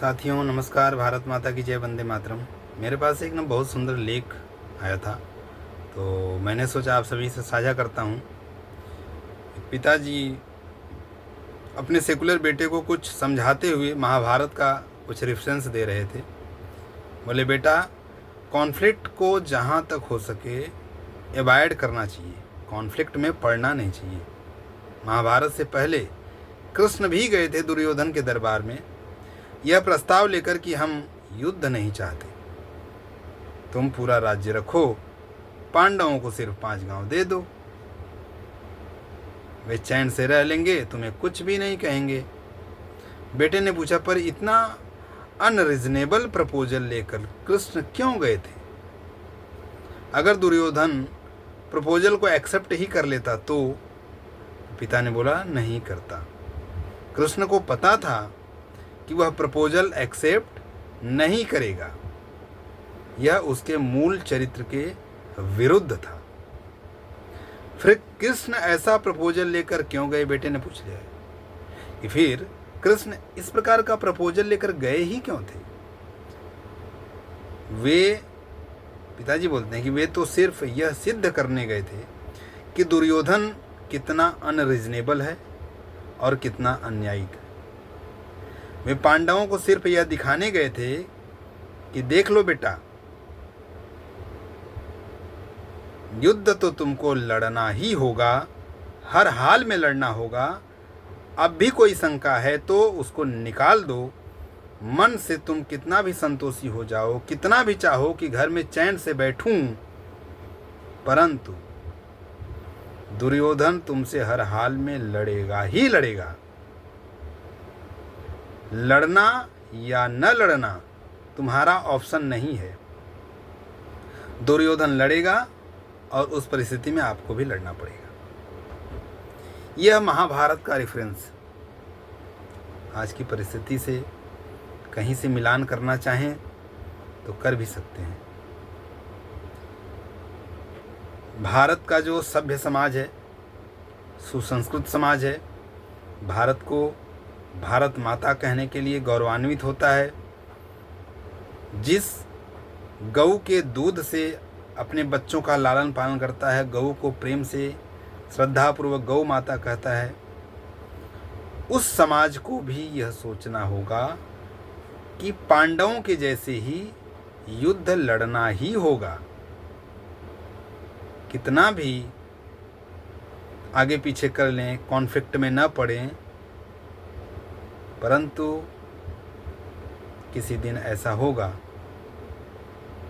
साथियों नमस्कार। भारत माता की जय, वंदे मातरम। मेरे पास एक बहुत सुंदर लेख आया था, तो मैंने सोचा आप सभी से साझा करता हूँ। पिताजी अपने सेकुलर बेटे को कुछ समझाते हुए महाभारत का कुछ रेफरेंस दे रहे थे। बोले, बेटा, कॉन्फ्लिक्ट को जहाँ तक हो सके अवॉइड करना चाहिए, कॉन्फ्लिक्ट में पड़ना नहीं चाहिए। महाभारत से पहले कृष्ण भी गए थे दुर्योधन के दरबार में यह प्रस्ताव लेकर कि हम युद्ध नहीं चाहते, तुम पूरा राज्य रखो, पांडवों को सिर्फ 5 गांव दे दो, वे चैन से रह लेंगे, तुम्हें कुछ भी नहीं कहेंगे। बेटे ने पूछा, पर इतना अनरीजनेबल प्रपोजल लेकर कृष्ण क्यों गए थे? अगर दुर्योधन प्रपोजल को एक्सेप्ट ही कर लेता तो? पिता ने बोला, नहीं करता। कृष्ण को पता था कि वह प्रपोजल एक्सेप्ट नहीं करेगा, यह उसके मूल चरित्र के विरुद्ध था। फिर कृष्ण ऐसा प्रपोजल लेकर क्यों गए? बेटे ने पूछ लिया कि फिर कृष्ण इस प्रकार का प्रपोजल लेकर गए ही क्यों थे? वे, पिताजी बोलते हैं कि वे तो सिर्फ यह सिद्ध करने गए थे कि दुर्योधन कितना अनरीजनेबल है और कितना अन्यायिक है। वे पांडवों को सिर्फ यह दिखाने गए थे कि देख लो बेटा, युद्ध तो तुमको लड़ना ही होगा, हर हाल में लड़ना होगा। अब भी कोई शंका है तो उसको निकाल दो। मन से तुम कितना भी संतोषी हो जाओ, कितना भी चाहो कि घर में चैन से बैठूं, परंतु दुर्योधन तुमसे हर हाल में लड़ेगा ही लड़ेगा। लड़ना या न लड़ना तुम्हारा ऑप्शन नहीं है। दुर्योधन लड़ेगा और उस परिस्थिति में आपको भी लड़ना पड़ेगा। यह महाभारत का रेफरेंस आज की परिस्थिति से कहीं से मिलान करना चाहें तो कर भी सकते हैं। भारत का जो सभ्य समाज है, सुसंस्कृत समाज है, भारत को भारत माता कहने के लिए गौरवान्वित होता है। जिस गऊ के दूध से अपने बच्चों का लालन पालन करता है, गऊ को प्रेम से श्रद्धापूर्वक गौ माता कहता है, उस समाज को भी यह सोचना होगा कि पांडवों के जैसे ही युद्ध लड़ना ही होगा। कितना भी आगे पीछे कर लें, कॉन्फ्लिक्ट में न पड़ें, परंतु किसी दिन ऐसा होगा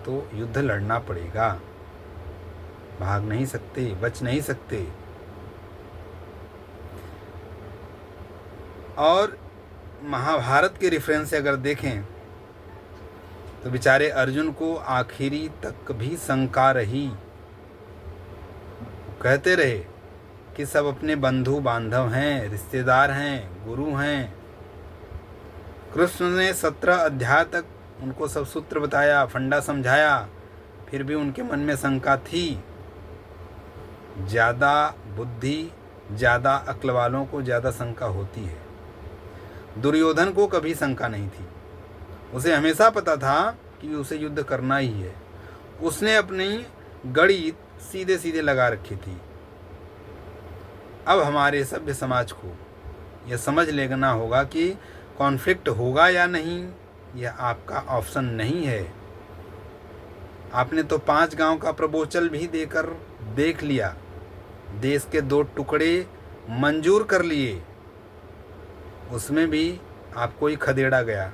तो युद्ध लड़ना पड़ेगा। भाग नहीं सकते, बच नहीं सकते। और महाभारत के रेफरेंस से अगर देखें तो बेचारे अर्जुन को आखिरी तक भी शंका रही। कहते रहे कि सब अपने बंधु बांधव हैं, रिश्तेदार हैं, गुरु हैं। कृष्ण ने 17 अध्याय तक उनको सब सूत्र बताया, फंडा समझाया, फिर भी उनके मन में शंका थी। ज़्यादा बुद्धि, ज़्यादा अक्ल वालों को ज़्यादा शंका होती है। दुर्योधन को कभी शंका नहीं थी, उसे हमेशा पता था कि उसे युद्ध करना ही है। उसने अपनी गणित सीधे सीधे लगा रखी थी। अब हमारे सभ्य समाज को यह समझ लेना होगा कि कॉन्फ्लिक्ट होगा या नहीं, यह आपका ऑप्शन नहीं है। आपने तो 5 गांव का प्रपोजल भी देकर देख लिया, देश के 2 टुकड़े मंजूर कर लिए, उसमें भी आपको ही खदेड़ा गया।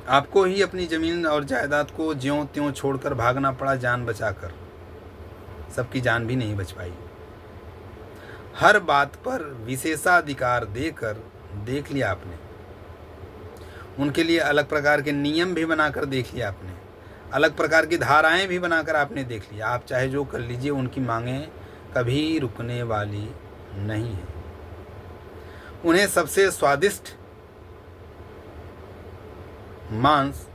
आपको ही अपनी ज़मीन और जायदाद को ज्यों त्यों छोड़कर भागना पड़ा, जान बचाकर। सबकी जान भी नहीं बच पाई। हर बात पर विशेषाधिकार देकर देख लिया आपने। उनके लिए अलग प्रकार के नियम भी बनाकर देख लिया आपने, अलग प्रकार की धाराएं भी बनाकर आपने देख लिया। आप चाहे जो कर लीजिए, उनकी मांगें कभी रुकने वाली नहीं है। उन्हें सबसे स्वादिष्ट मांस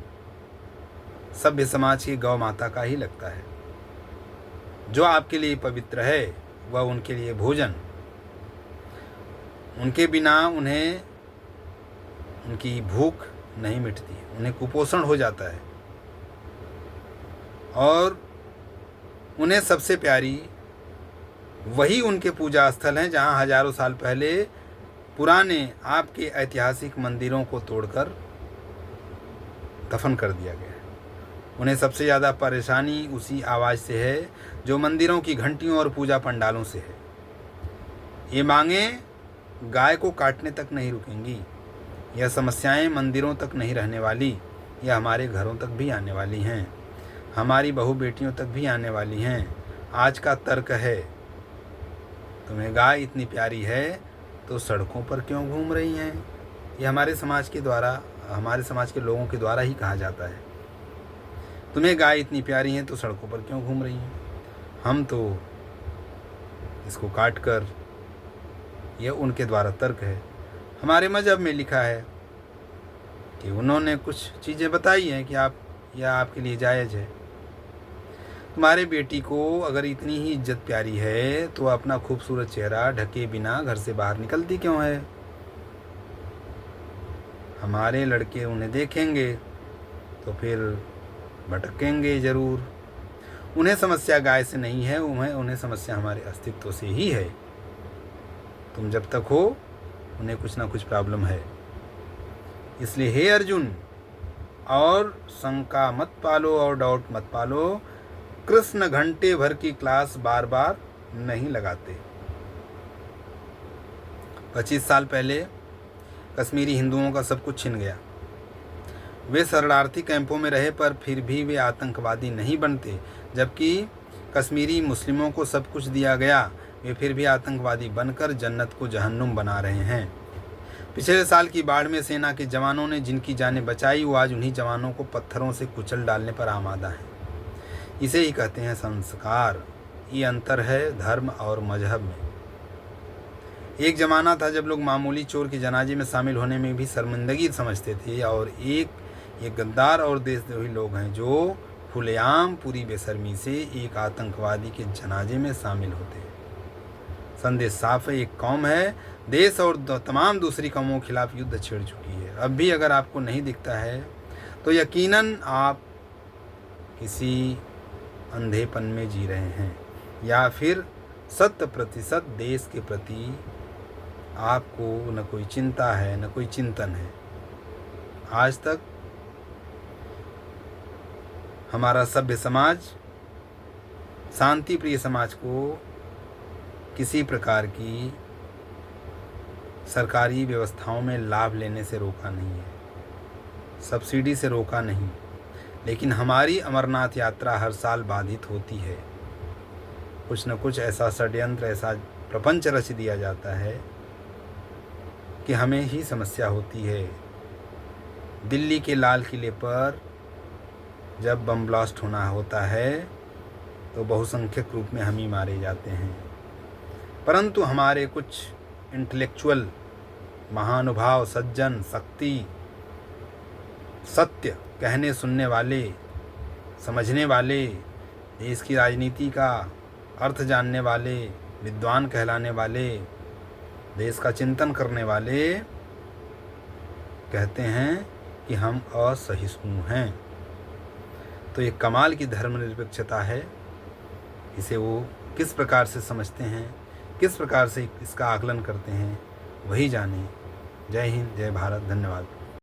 सभ्य समाज की गौ माता का ही लगता है। जो आपके लिए पवित्र है वह उनके लिए भोजन। उनके बिना उन्हें उनकी भूख नहीं मिटती, उन्हें कुपोषण हो जाता है और उन्हें सबसे प्यारी वही उनके पूजा स्थल हैं जहाँ हजारों साल पहले पुराने आपके ऐतिहासिक मंदिरों को तोड़कर दफन कर दिया गया है। उन्हें सबसे ज़्यादा परेशानी उसी आवाज़ से है जो मंदिरों की घंटियों और पूजा पंडालों से है। ये मांगें गाय को काटने तक नहीं रुकेंगी। यह समस्याएं मंदिरों तक नहीं रहने वाली, यह हमारे घरों तक भी आने वाली हैं, हमारी बहू बेटियों तक भी आने वाली हैं। आज का तर्क है, तुम्हें गाय इतनी प्यारी है तो सड़कों पर क्यों घूम रही हैं? ये हमारे समाज के लोगों के द्वारा ही कहा जाता है। तुम्हें गाय इतनी प्यारी है तो सड़कों पर क्यों घूम रही हैं? हम तो इसको काट कर, यह उनके द्वारा तर्क है। हमारे मजहब में लिखा है कि उन्होंने कुछ चीज़ें बताई हैं कि यह आपके लिए जायज़ है। तुम्हारे बेटी को अगर इतनी ही इज्जत प्यारी है तो अपना खूबसूरत चेहरा ढके बिना घर से बाहर निकलती क्यों है? हमारे लड़के उन्हें देखेंगे तो फिर भटकेंगे ज़रूर। उन्हें समस्या गाय से नहीं है, उन्हें समस्या हमारे अस्तित्व से ही है। तुम जब तक हो उन्हें कुछ ना कुछ प्रॉब्लम है। इसलिए हे अर्जुन, और शंका मत पालो और डाउट मत पालो। कृष्ण घंटे भर की क्लास बार बार नहीं लगाते। 25 साल पहले कश्मीरी हिंदुओं का सब कुछ छिन गया। वे शरणार्थी कैंपों में रहे पर फिर भी वे आतंकवादी नहीं बनते। जबकि कश्मीरी मुस्लिमों को सब कुछ दिया गया, वे फिर भी आतंकवादी बनकर जन्नत को जहन्नुम बना रहे हैं। पिछले साल की बाढ़ में सेना के जवानों ने जिनकी जानें बचाई, वो आज उन्हीं जवानों को पत्थरों से कुचल डालने पर आमादा हैं। इसे ही कहते हैं संस्कार। ये अंतर है धर्म और मजहब में। एक ज़माना था जब लोग मामूली चोर के जनाजे में शामिल होने में भी शर्मिंदगी समझते थे, और ये गद्दार और देशद्रोही लोग हैं जो खुलेआम पूरी बेशर्मी से एक आतंकवादी के जनाजे में शामिल होते हैं। संदेश साफ है, एक कौम है देश और तमाम दूसरी कौमों के खिलाफ युद्ध छेड़ चुकी है। अब भी अगर आपको नहीं दिखता है तो यकीनन आप किसी अंधेपन में जी रहे हैं, या फिर 100% देश के प्रति आपको न कोई चिंता है न कोई चिंतन है। आज तक हमारा सभ्य समाज, शांति प्रिय समाज को किसी प्रकार की सरकारी व्यवस्थाओं में लाभ लेने से रोका नहीं है, सब्सिडी से रोका नहीं। लेकिन हमारी अमरनाथ यात्रा हर साल बाधित होती है। कुछ न कुछ ऐसा षड्यंत्र, ऐसा प्रपंच रच दिया जाता है कि हमें ही समस्या होती है। दिल्ली के लाल किले पर जब बम ब्लास्ट होता है तो बहुसंख्यक रूप में हम ही मारे जाते हैं, परंतु हमारे कुछ इंटेलेक्चुअल महानुभाव, सज्जन, शक्ति, सत्य कहने सुनने वाले, समझने वाले, देश की राजनीति का अर्थ जानने वाले, विद्वान कहलाने वाले, देश का चिंतन करने वाले कहते हैं कि हम असहिष्णु हैं। तो ये कमाल की धर्मनिरपेक्षता है। इसे वो किस प्रकार से समझते हैं, किस प्रकार से इसका आकलन करते हैं, वही जाने। जय हिंद, जय भारत, धन्यवाद।